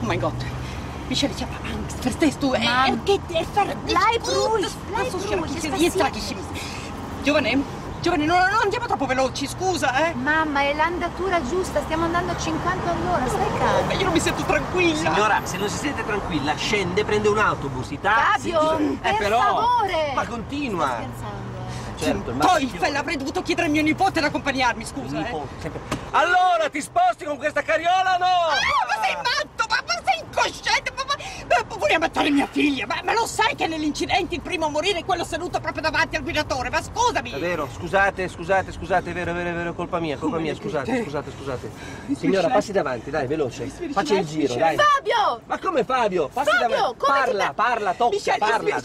Oh mein Gott. Michelle, ich habe Angst. Verstehst du? Geht Bleib ruhig, bleib ruhig. Jetzt sag ich ihm. Giovane, non andiamo troppo veloci, scusa, Mamma, è l'andatura giusta, stiamo andando a 50 all'ora, stai calma. Io non mi sento tranquilla. Signora, se non si sente tranquilla, scende, prende un autobus, i taxi. Fabio, per però, favore. ma continua. Sto scherzando, Certo, Poi avrei dovuto chiedere a mio nipote di accompagnarmi, scusa. Nipote, sempre. Allora, ti sposti con questa carriola o no? Ma sei matto? Ma sei incosciente? Ma vuoi ammazzare mia figlia? Ma lo sai che nell'incidente il primo a morire è quello seduto proprio davanti al guidatore? Ma scusami! È vero, scusate, è vero, colpa mia, scusate. Signora, passi davanti, dai, veloce. Faccia il giro, dai. Fabio! Ma come Fabio? Passi Fabio, davanti. come Parla, tocca, Michelle, parla.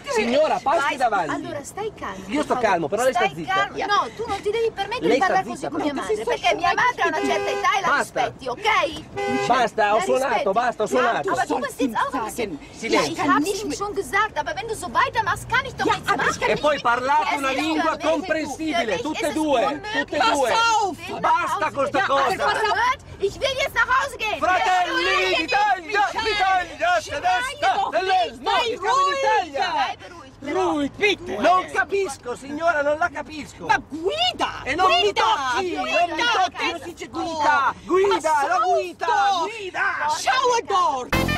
Signora, passi davanti. Allora, stai calmo. Io sto calmo, però lei sta zitta. Calmo. No, tu non ti devi permettere Lei di sta parlare zitta, così con mia però. madre, perché mia madre ha una certa età e la Basta. rispetti, ok? Basta, ho La suonato, rispetti. basta, ho suonato. Aber du bist jetzt auch ein bisschen... Ja, ich hab's ihm schon gesagt, aber wenn du so weitermachst, kann ich doch nichts machen. E poi parlate una Es ist lingua für mich- comprensibile, für mich tutte e ist es due, unmöglich. tutte e due. Will nach Basta Hause con sta gehen. cosa. Hast du gehört? Ich will jetzt nach Hause gehen. Fratelli d'Italia, tedesca, dell'Est, siamo in Italia. Bleib ruhig, Bitte! Non capisco, signora, non la capisco. Ma guida! E non mi Guida! tocchi, non mi tocchi, non si dice guida. Guida, la guida, guida. Shower door!